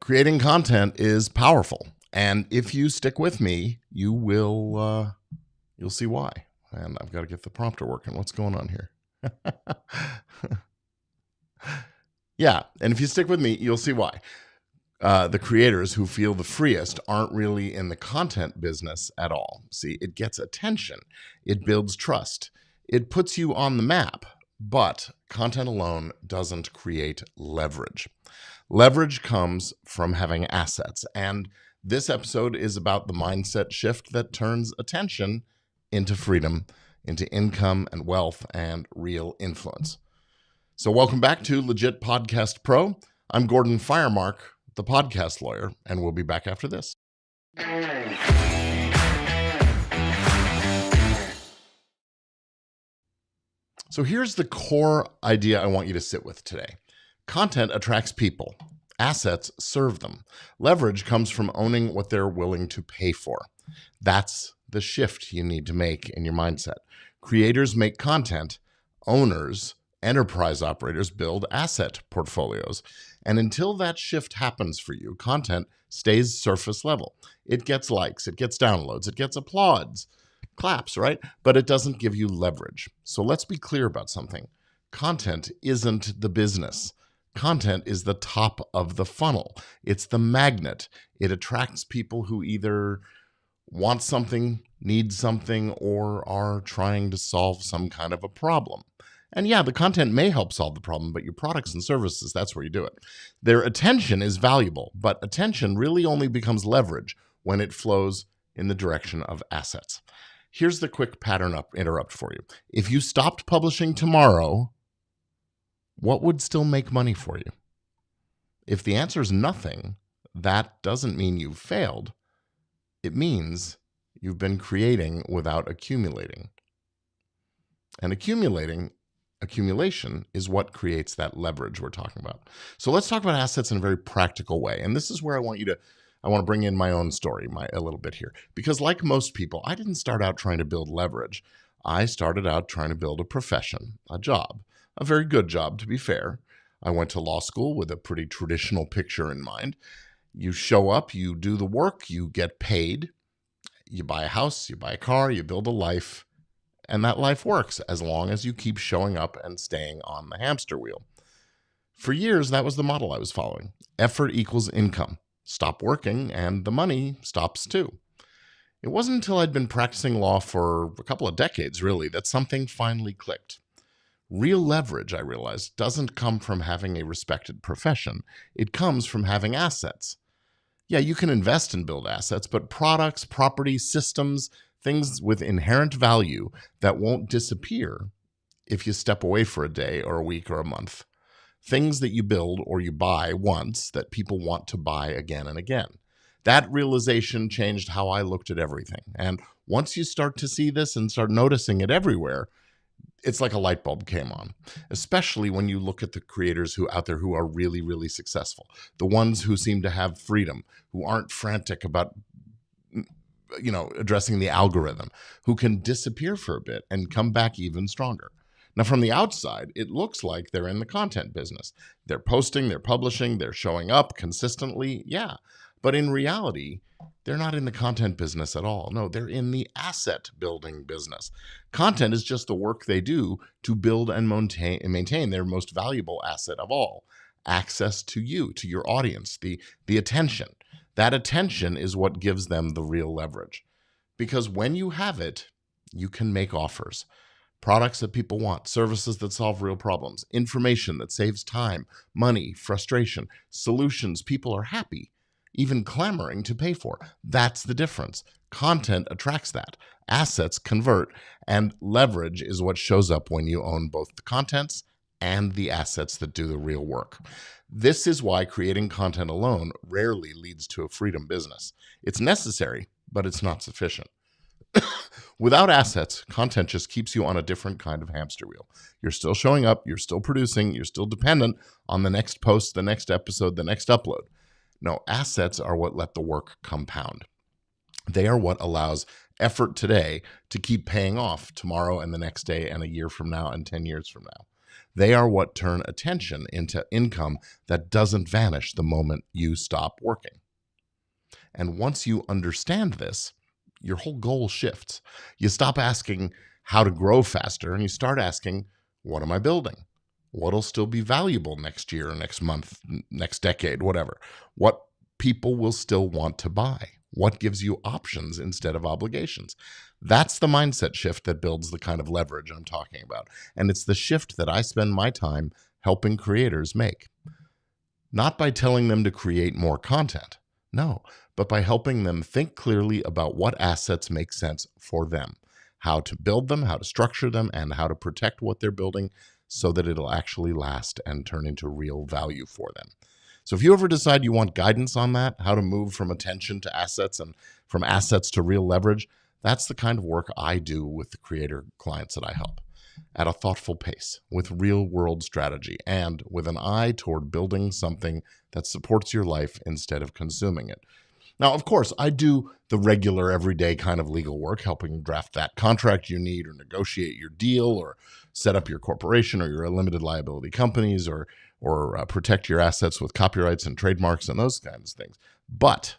Creating content is powerful, and if you stick with me, you'll see why. And I've got to get the prompter working. What's going on here? Yeah, and if you stick with me, you'll see why. The creators who feel the freest aren't really in the content business at all. See, it gets attention, it builds trust, it puts you on the map, but content alone doesn't create leverage. Leverage comes from having assets, and this episode is about the mindset shift that turns attention into freedom, into income and wealth and real influence. So welcome back to Legit Podcast Pro. I'm Gordon Firemark, the podcast lawyer, and we'll be back after this. So here's the core idea I want you to sit with today. Content attracts people. Assets serve them. Leverage comes from owning what they're willing to pay for. That's the shift you need to make in your mindset. Creators make content. Owners, enterprise operators build asset portfolios. And until that shift happens for you, content stays surface level. It gets likes, it gets downloads, it gets applauds, claps, right? But it doesn't give you leverage. So let's be clear about something. Content isn't the business. Content is the top of the funnel. It's the magnet. It attracts people who either want something, need something, or are trying to solve some kind of a problem. And yeah, the content may help solve the problem, but your products and services, that's where you do it. Their attention is valuable, but attention really only becomes leverage when it flows in the direction of assets. Here's the quick pattern interrupt for you. If you stopped publishing tomorrow, what would still make money for you? If the answer is nothing, that doesn't mean you've failed. It means you've been creating without accumulating. And accumulation is what creates that leverage we're talking about. So let's talk about assets in a very practical way. And this is where I want to bring in my own story a little bit here. Because like most people, I didn't start out trying to build leverage. I started out trying to build a profession, a job, a very good job, to be fair. I went to law school with a pretty traditional picture in mind. You show up, you do the work, you get paid, you buy a house, you buy a car, you build a life, and that life works as long as you keep showing up and staying on the hamster wheel. For years, that was the model I was following. Effort equals income. Stop working, and the money stops too. It wasn't until I'd been practicing law for a couple of decades, really, that something finally clicked. Real leverage, I realized, doesn't come from having a respected profession. It comes from having assets. Yeah, you can invest and build assets, but products, property, systems, things with inherent value that won't disappear if you step away for a day or a week or a month. Things that you build or you buy once that people want to buy again and again. That realization changed how I looked at everything. And once you start to see this and start noticing it everywhere, it's like a light bulb came on, especially when you look at the creators out there who are really, really successful, the ones who seem to have freedom, who aren't frantic about addressing the algorithm, who can disappear for a bit and come back even stronger. Now, from the outside, it looks like they're in the content business. They're posting, they're publishing, they're showing up consistently. Yeah. But in reality, they're not in the content business at all. No, they're in the asset building business. Content is just the work they do to build and maintain their most valuable asset of all, access to you, to your audience, the attention. That attention is what gives them the real leverage. Because when you have it, you can make offers. Products that people want, services that solve real problems, information that saves time, money, frustration, solutions people are happy, even clamoring to pay for. That's the difference. Content attracts that. Assets convert, and leverage is what shows up when you own both the contents and the assets that do the real work. This is why creating content alone rarely leads to a freedom business. It's necessary, but it's not sufficient. Without assets, content just keeps you on a different kind of hamster wheel. You're still showing up, you're still producing, you're still dependent on the next post, the next episode, the next upload. No, assets are what let the work compound. They are what allows effort today to keep paying off tomorrow and the next day and a year from now and 10 years from now. They are what turn attention into income that doesn't vanish the moment you stop working. And once you understand this, your whole goal shifts. You stop asking how to grow faster and you start asking, what am I building? What'll still be valuable next year, next month, next decade, whatever? What people will still want to buy? What gives you options instead of obligations? That's the mindset shift that builds the kind of leverage I'm talking about. And it's the shift that I spend my time helping creators make. Not by telling them to create more content, no, but by helping them think clearly about what assets make sense for them, how to build them, how to structure them, and how to protect what they're building so that it'll actually last and turn into real value for them. So if you ever decide you want guidance on that, how to move from attention to assets and from assets to real leverage, that's the kind of work I do with the creator clients that I help at a thoughtful pace, with real world strategy, and with an eye toward building something that supports your life instead of consuming it. Now, of course, I do the regular everyday kind of legal work, helping draft that contract you need or negotiate your deal or set up your corporation or your limited liability companies or protect your assets with copyrights and trademarks and those kinds of things. But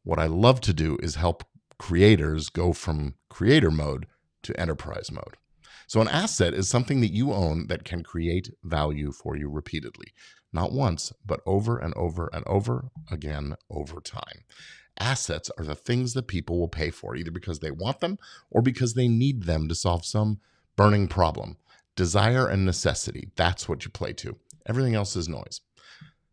what I love to do is help creators go from creator mode to enterprise mode. So an asset is something that you own that can create value for you repeatedly. Not once, but over and over and over again over time. Assets are the things that people will pay for, either because they want them or because they need them to solve some burning problem. Desire and necessity, that's what you play to. Everything else is noise.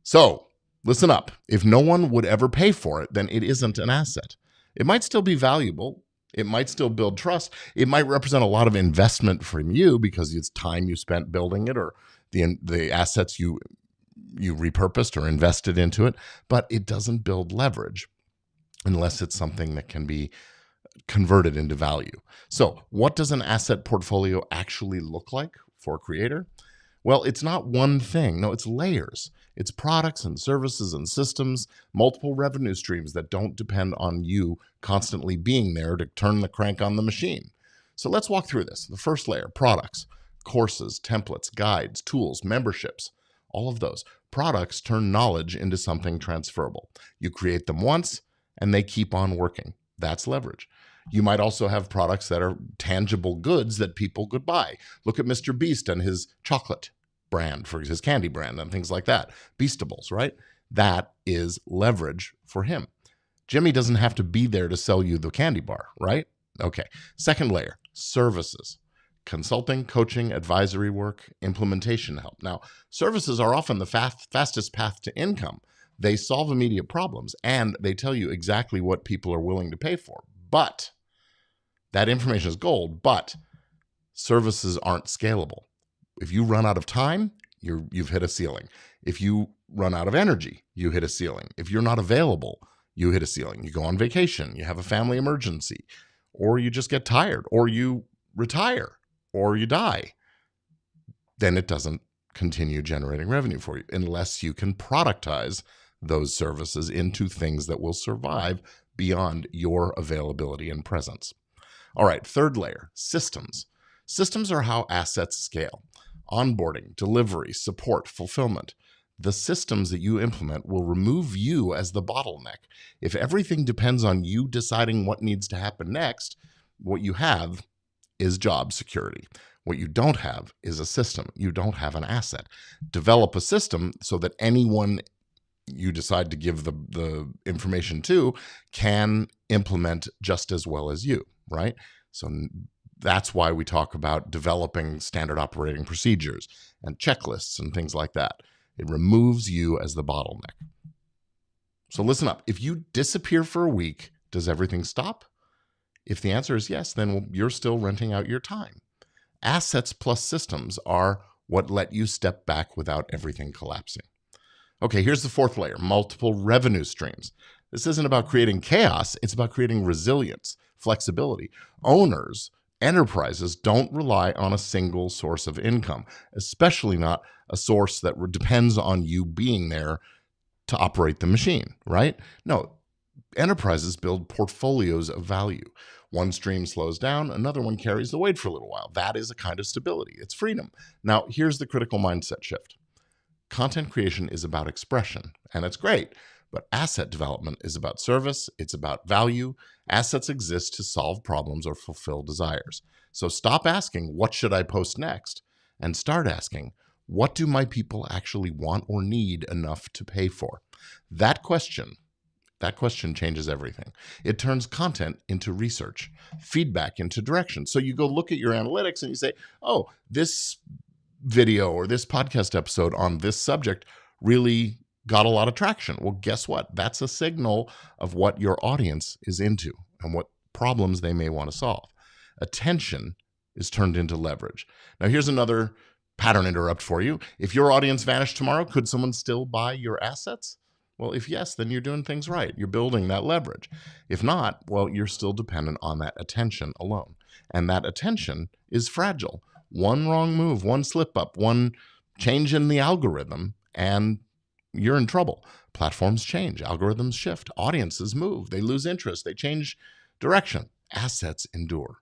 So, listen up. If no one would ever pay for it, then it isn't an asset. It might still be valuable. It might still build trust. It might represent a lot of investment from you because it's time you spent building it or the assets you repurposed or invested into it, but it doesn't build leverage unless it's something that can be converted into value. So what does an asset portfolio actually look like for a creator? Well, it's not one thing. No, it's layers. It's products and services and systems, multiple revenue streams that don't depend on you constantly being there to turn the crank on the machine. So let's walk through this. The first layer, products, courses, templates, guides, tools, memberships, all of those. Products turn knowledge into something transferable. You create them once and they keep on working. That's leverage. You might also have products that are tangible goods that people could buy. Look at Mr. Beast and his chocolate brand, for his candy brand and things like that. Beastables, right? That is leverage for him. Jimmy doesn't have to be there to sell you the candy bar, right? Okay. Second layer, services. Consulting, coaching, advisory work, implementation help. Now, services are often the fastest path to income. They solve immediate problems and they tell you exactly what people are willing to pay for. But that information is gold, but services aren't scalable. If you run out of time, you've hit a ceiling. If you run out of energy, you hit a ceiling. If you're not available, you hit a ceiling. You go on vacation, you have a family emergency, or you just get tired, or you retire, or you die. Then it doesn't continue generating revenue for you unless you can productize those services into things that will survive beyond your availability and presence. All right, third layer, systems. Systems are how assets scale. Onboarding, delivery, support, fulfillment. The systems that you implement will remove you as the bottleneck. If everything depends on you deciding what needs to happen next, what you have is job security. What you don't have is a system. You don't have an asset. Develop a system so that anyone you decide to give the information to can implement just as well as you, right? So that's why we talk about developing standard operating procedures and checklists and things like that. It removes you as the bottleneck. So listen up. If you disappear for a week, does everything stop? If the answer is yes, then you're still renting out your time. Assets plus systems are what let you step back without everything collapsing. Okay, here's the fourth layer, multiple revenue streams. This isn't about creating chaos. It's about creating resilience, flexibility. Owners, enterprises don't rely on a single source of income, especially not a source that depends on you being there to operate the machine, right? No, enterprises build portfolios of value. One stream slows down, another one carries the weight for a little while. That is a kind of stability. It's freedom. Now, here's the critical mindset shift. Content creation is about expression, and it's great, but asset development is about service. It's about value. Assets exist to solve problems or fulfill desires. So stop asking, what should I post next? And start asking, what do my people actually want or need enough to pay for? That question changes everything. It turns content into research, feedback into direction. So you go look at your analytics and you say, oh, this video or this podcast episode on this subject really got a lot of traction. Well, guess what? That's a signal of what your audience is into and what problems they may want to solve. Attention is turned into leverage. Now, here's another pattern interrupt for you. If your audience vanished tomorrow, could someone still buy your assets? Well, if yes, then you're doing things right. You're building that leverage. If not, well, you're still dependent on that attention alone. And that attention is fragile. One wrong move, one slip up, one change in the algorithm, and you're in trouble. Platforms change, algorithms shift, audiences move, they lose interest, they change direction. Assets endure.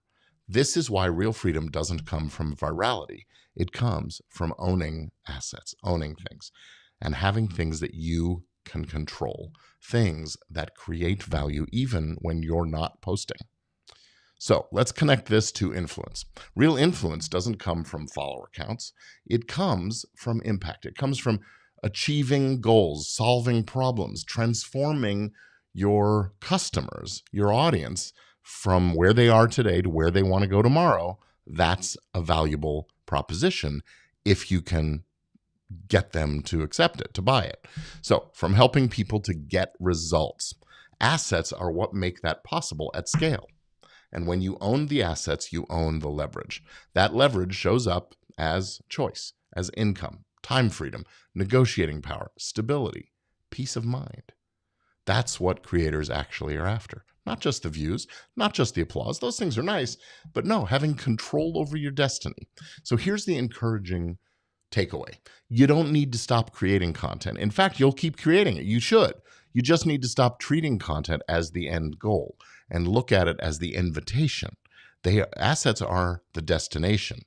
This is why real freedom doesn't come from virality. It comes from owning assets, owning things, and having things that you can control, things that create value even when you're not posting. So let's connect this to influence. Real influence doesn't come from follower counts. It comes from impact. It comes from achieving goals, solving problems, transforming your customers, your audience, from where they are today to where they want to go tomorrow. That's a valuable proposition if you can get them to accept it, to buy it. So from helping people to get results, assets are what make that possible at scale. And when you own the assets, you own the leverage. That leverage shows up as choice, as income, time freedom, negotiating power, stability, peace of mind. That's what creators actually are after. Not just the views, not just the applause. Those things are nice, but no, having control over your destiny. So here's the encouraging takeaway. You don't need to stop creating content. In fact, you'll keep creating it. You should. You just need to stop treating content as the end goal and look at it as the invitation. Assets are the destination.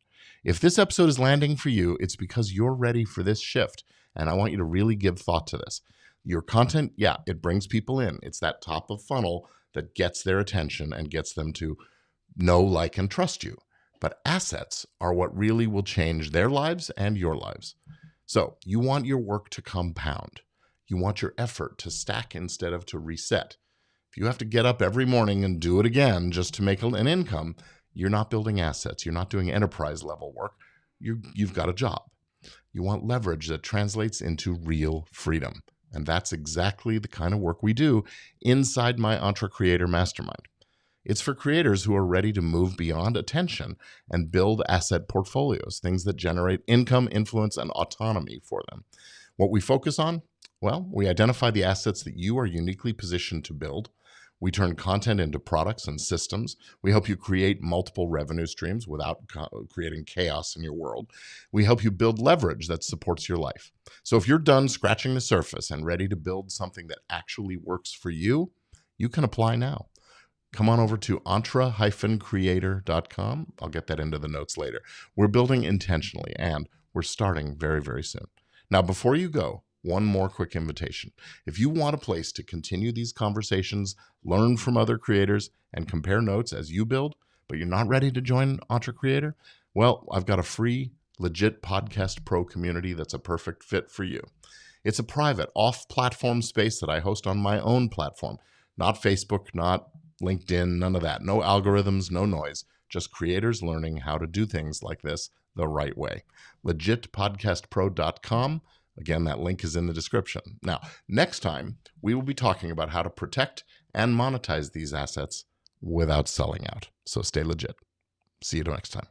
If this episode is landing for you, it's because you're ready for this shift. And I want you to really give thought to this. Your content, yeah, it brings people in. It's that top of funnel that gets their attention and gets them to know, like, and trust you. But assets are what really will change their lives and your lives. So you want your work to compound. You want your effort to stack instead of to reset. If you have to get up every morning and do it again just to make an income, you're not building assets. You're not doing enterprise level work. You've got a job. You want leverage that translates into real freedom. And that's exactly the kind of work we do inside my Entre Creator Mastermind. It's for creators who are ready to move beyond attention and build asset portfolios, things that generate income, influence, and autonomy for them. What we focus on? Well, we identify the assets that you are uniquely positioned to build. We turn content into products and systems. We help you create multiple revenue streams without creating chaos in your world. We help you build leverage that supports your life. So if you're done scratching the surface and ready to build something that actually works for you, you can apply now. Come on over to entre-creator.com. I'll get that into the notes later. We're building intentionally, and we're starting very, very soon. Now, before you go, one more quick invitation. If you want a place to continue these conversations, learn from other creators, and compare notes as you build, but you're not ready to join Entre Creator, well, I've got a free, legit Podcast Pro community that's a perfect fit for you. It's a private, off-platform space that I host on my own platform. Not Facebook, not LinkedIn, none of that. No algorithms, no noise. Just creators learning how to do things like this the right way. legitpodcastpro.com. Again, that link is in the description. Now, next time, we will be talking about how to protect and monetize these assets without selling out. So stay legit. See you next time.